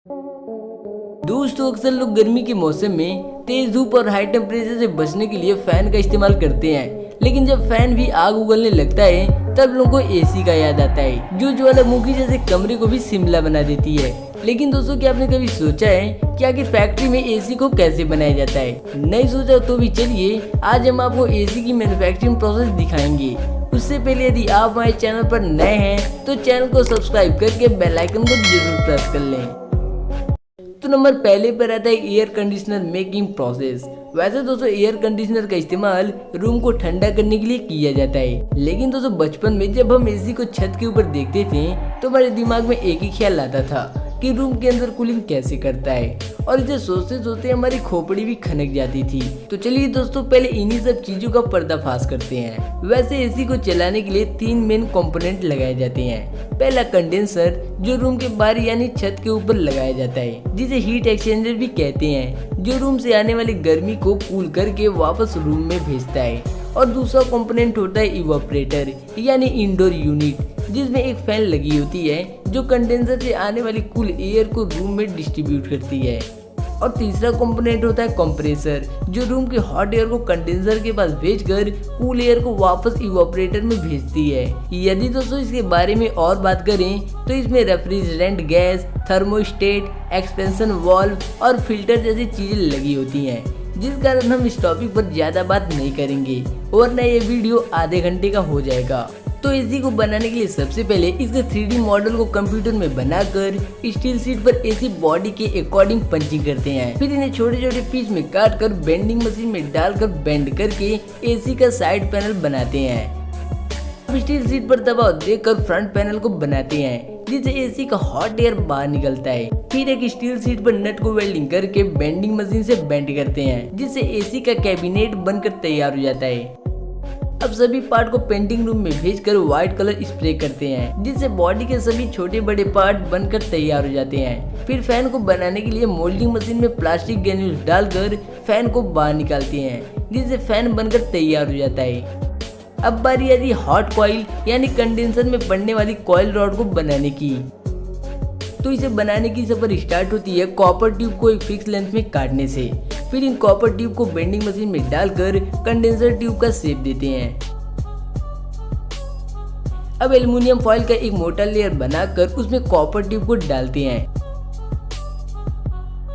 दोस्तों, अक्सर लोग गर्मी के मौसम में तेज धूप और हाई टेम्परेचर से बचने के लिए फैन का इस्तेमाल करते हैं, लेकिन जब फैन भी आग उगलने लगता है तब लोगों को एसी का याद आता है, जो ज्वालामुखी जैसे कमरे को भी शिमला बना देती है। लेकिन दोस्तों, क्या आपने कभी सोचा है कि आखिर फैक्ट्री में एसी को कैसे बनाया जाता है? नहीं सोचा तो भी चलिए, आज हम आपको एसी की मैन्युफैक्चरिंग प्रोसेस दिखाएंगे। उससे पहले यदि आप हमारे चैनल पर नए हैं तो चैनल को सब्सक्राइब करके बेल आइकन को जरूर प्रेस कर लें। तो नंबर पहले पर आता है एयर कंडीशनर मेकिंग प्रोसेस। वैसे दोस्तों, एयर कंडीशनर का इस्तेमाल रूम को ठंडा करने के लिए किया जाता है, लेकिन दोस्तों बचपन में जब हम एसी को छत के ऊपर देखते थे तो हमारे दिमाग में एक ही ख्याल आता था कि रूम के अंदर कूलिंग कैसे करता है, और इसे सोचते सोचते हमारी खोपड़ी भी खनक जाती थी। तो चलिए दोस्तों, पहले इन्हीं सब चीजों का पर्दाफाश करते हैं। वैसे एसी को चलाने के लिए 3 मेन कंपोनेंट लगाए जाते हैं। पहला कंडेंसर, जो रूम के बाहर यानी छत के ऊपर लगाया जाता है, जिसे हीट एक्सचेंजर भी कहते हैं, जो रूम से आने वाली गर्मी को कूल करके वापस रूम में भेजता है। और दूसरा कंपोनेंट होता है इवापोरेटर यानी इंडोर यूनिट, जिसमें एक फैन लगी होती है जो कंडेंसर से आने वाली कूल एयर को रूम में डिस्ट्रीब्यूट करती है। और तीसरा कंपोनेंट होता है कंप्रेसर, जो रूम के हॉट एयर को कंडेंसर के पास भेजकर कूल एयर को वापस इवापोरेटर में भेजती है। यदि दोस्तों इसके बारे में और बात करें तो इसमें refrigerant gas, thermostat, expansion valve और फिल्टर जैसी चीजें लगी होती हैं, जिस कारण हम इस टॉपिक पर ज्यादा बात नहीं करेंगे, वरना ये वीडियो आधे घंटे का हो जाएगा। तो एसी को बनाने के लिए सबसे पहले इसके 3D मॉडल को कंप्यूटर में बनाकर स्टील शीट पर एसी बॉडी के अकॉर्डिंग पंचिंग करते हैं। फिर इन्हें छोटे छोटे पीस में काट कर बेंडिंग मशीन में डालकर बेंड करके एसी का साइड पैनल बनाते हैं। अब स्टील शीट पर दबाव देकर फ्रंट पैनल को बनाते हैं, जिससे एसी का हॉट एयर बाहर निकलता है। फिर एक स्टील शीट पर नट को वेल्डिंग करके बेंडिंग मशीन से बेंड करते हैं, जिससे एसी का कैबिनेट बनकर तैयार हो जाता है। अब सभी पार्ट को पेंटिंग रूम में भेजकर व्हाइट कलर स्प्रे करते हैं, जिससे बॉडी के सभी छोटे बड़े पार्ट बनकर तैयार हो जाते हैं। फिर फैन को बनाने के लिए मोल्डिंग मशीन में प्लास्टिक ग्रेन्यूल्स डालकर फैन को बाहर निकालते हैं, जिससे फैन बनकर तैयार हो जाता है। अब बारी आती हॉट कॉइल यानी कंडेंसर में पड़ने वाली कॉइल रॉड को बनाने की। तो इसे बनाने की सफर स्टार्ट होती है कॉपर ट्यूब को एक फिक्स लेंथ में काटने से। फिर इन कॉपर ट्यूब को बेंडिंग मशीन में डालकर कंडेंसर ट्यूब का शेप देते हैं। अब एल्युमिनियम फॉइल का एक मोटा लेयर बनाकर उसमें कॉपर ट्यूब को डालते हैं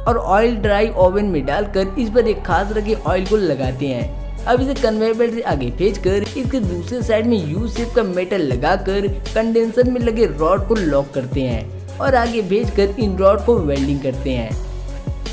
और ऑयल ड्राई ओवन में डालकर इस पर एक खास रखे ऑयल को लगाते हैं। अब इसे कन्वेयर बेल्ट से आगे भेजकर इसके दूसरे साइड में यू शेप का मेटल लगाकर कंडेंसर में लगे रॉड को लॉक करते हैं और आगे भेजकर इन रॉड को वेल्डिंग करते हैं।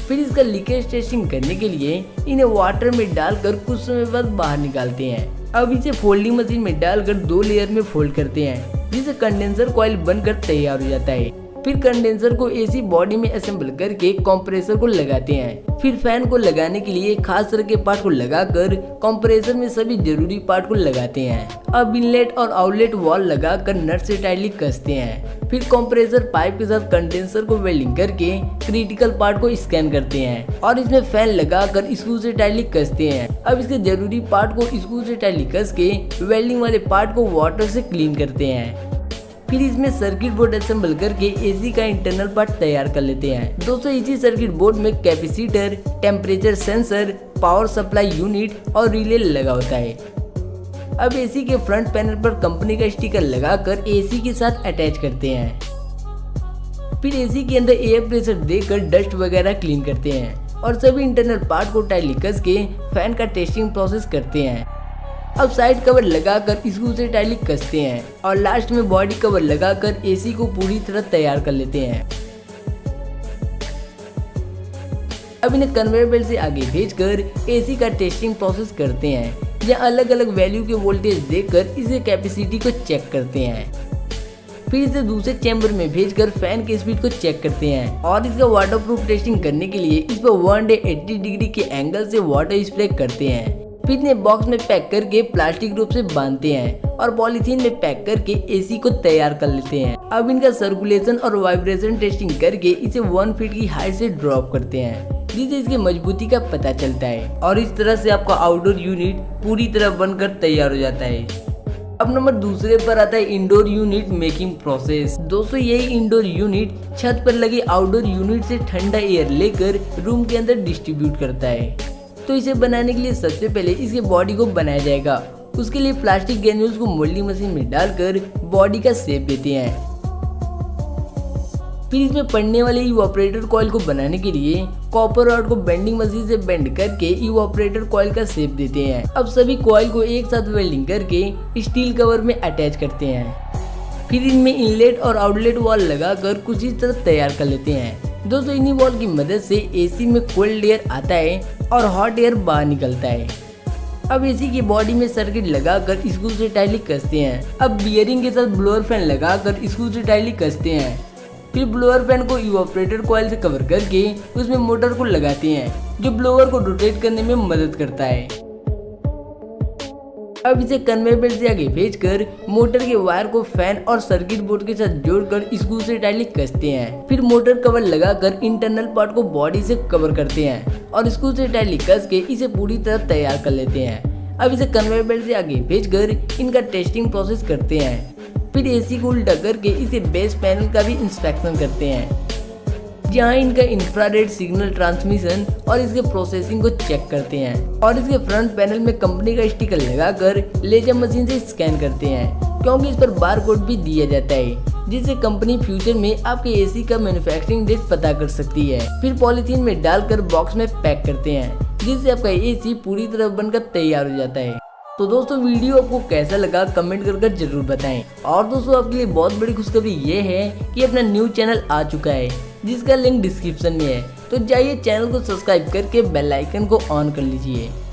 फिर इसका लीकेज टेस्टिंग करने के लिए इन्हें वाटर में डालकर कुछ समय बाद बाहर निकालते हैं। अब इसे फोल्डिंग मशीन में डालकर 2 लेयर में फोल्ड करते हैं, जिससे कंडेंसर कॉइल बनकर तैयार हो जाता है। फिर कंडेंसर को एसी बॉडी में असेंबल करके कंप्रेसर को लगाते हैं। फिर फैन को लगाने के लिए खास तरह के पार्ट को लगाकर कंप्रेसर में सभी जरूरी पार्ट को लगाते हैं। अब इनलेट और आउटलेट वॉल लगाकर नट से टाइटली कसते हैं। फिर कंप्रेसर पाइप के साथ कंडेंसर को वेल्डिंग करके क्रिटिकल पार्ट को स्कैन करते हैं और इसमें फैन लगाकर स्क्रू से टाइटली कसते हैं। अब इसके जरूरी पार्ट को स्क्रू से टाइटली कस के वेल्डिंग वाले पार्ट को वाटर से क्लीन करते हैं। फिर इसमें सर्किट बोर्ड असेंबल करके एसी का इंटरनल पार्ट तैयार कर लेते हैं। दोस्तों, इसी सर्किट बोर्ड में capacitor, temperature sensor, power supply unit और रिले लगा होता है। अब एसी के फ्रंट पैनल पर कंपनी का स्टिकर लगाकर एसी के साथ अटैच करते हैं। फिर एसी के अंदर एयर प्रेशर देकर डस्ट वगैरह क्लीन करते हैं और सभी इंटरनल पार्ट को टाइटली कस के फैन का टेस्टिंग प्रोसेस करते हैं। अब साइड कवर लगाकर स्क्रू से टाइटली कसते हैं और लास्ट में बॉडी कवर लगाकर एसी को पूरी तरह तैयार कर लेते हैं। अब इन्हें कन्वेयर बेल्ट से आगे भेजकर एसी का टेस्टिंग प्रोसेस करते हैं, जहाँ अलग अलग वैल्यू के वोल्टेज देखकर इसके कैपेसिटी को चेक करते हैं। फिर इसे दूसरे चैम्बर में भेजकर फैन की स्पीड को चेक करते हैं और इसका वाटरप्रूफ टेस्टिंग करने के लिए इस पर 180 डिग्री के एंगल से वाटर स्प्रे करते हैं। फिर इन्हें बॉक्स में पैक करके प्लास्टिक रूप से बांधते हैं और पॉलीथीन में पैक करके एसी को तैयार कर लेते हैं। अब इनका सर्कुलेशन और वाइब्रेशन टेस्टिंग करके इसे 1 फीट की हाइट से ड्रॉप करते हैं, जिससे इसकी मजबूती का पता चलता है और इस तरह से आपका आउटडोर यूनिट पूरी तरह बनकर तैयार हो जाता है। अब नंबर दूसरे पर आता है इंडोर यूनिट मेकिंग प्रोसेस। दोस्तों यही इंडोर यूनिट छत पर लगी आउटडोर यूनिट से ठंडा एयर लेकर रूम के अंदर डिस्ट्रीब्यूट करता है। तो इसे बनाने के लिए सबसे पहले इसके बॉडी को बनाया जाएगा। उसके लिए प्लास्टिक ग्रेन्यूल्स को मोल्डिंग मशीन में डालकर बॉडी का शेप देते हैं। फिर इसमें पड़ने वाले इवोपरेटर कॉइल को बनाने के लिए कॉपर रॉड को बेंडिंग मशीन से बेंड करके इवोपरेटर कॉइल का शेप देते हैं। अब सभी कॉइल को एक साथ वेल्डिंग करके स्टील कवर में अटैच करते हैं। फिर इनमें इनलेट और आउटलेट वॉल लगाकर कुछ इस तरह तैयार कर लेते हैं। दोस्तों इन्हीं वॉल की मदद से एसी में कोल्ड एयर आता है और हॉट एयर बाहर निकलता है। अब एसी की बॉडी में सर्किट लगाकर स्क्रू से टाइटली कसते हैं। अब बियरिंग के साथ ब्लोअर फैन लगाकर स्क्रू से टाइटली कसते हैं। फिर ब्लोअर फैन को इवोपरेटर कॉइल से कवर करके उसमें मोटर को लगाते हैं जो ब्लोअर को रोटेट करने में मदद करता है। अब इसे कन्वेयर बेल्ट से आगे भेजकर मोटर के वायर को फैन और सर्किट बोर्ड के साथ जोड़कर स्क्रू से टाइटली कसते हैं। फिर मोटर कवर लगाकर इंटरनल पार्ट को बॉडी से कवर करते हैं और स्क्रू से टाइटली कस के इसे पूरी तरह तैयार कर लेते हैं। अब इसे कन्वेयर बेल्ट से आगे भेजकर इनका टेस्टिंग प्रोसेस करते हैं। फिर एसी को उल्टा करके इसे बेस पैनल का भी इंस्पेक्शन करते हैं, जहां इनका इंफ्रारेड सिग्नल ट्रांसमिशन और इसके प्रोसेसिंग को चेक करते हैं और इसके फ्रंट पैनल में कंपनी का स्टिकर लगाकर लेजर मशीन से स्कैन करते हैं, क्योंकि इस पर बार कोड भी दिया जाता है जिससे कंपनी फ्यूचर में आपके एसी का मैन्युफैक्चरिंग डेट पता कर सकती है। फिर पॉलीथीन में डालकर बॉक्स में पैक करते हैं जिससे आपका एसी पूरी तरह बनकर तैयार हो जाता है। तो दोस्तों वीडियो आपको कैसा लगा कमेंट कर जरूर बताएं। और दोस्तों आपके लिए बहुत बड़ी खुशखबरी ये है कि अपना न्यू चैनल आ चुका है जिसका लिंक डिस्क्रिप्शन में है। तो जाइए चैनल को सब्सक्राइब करके बेल आइकन को ऑन कर लीजिए।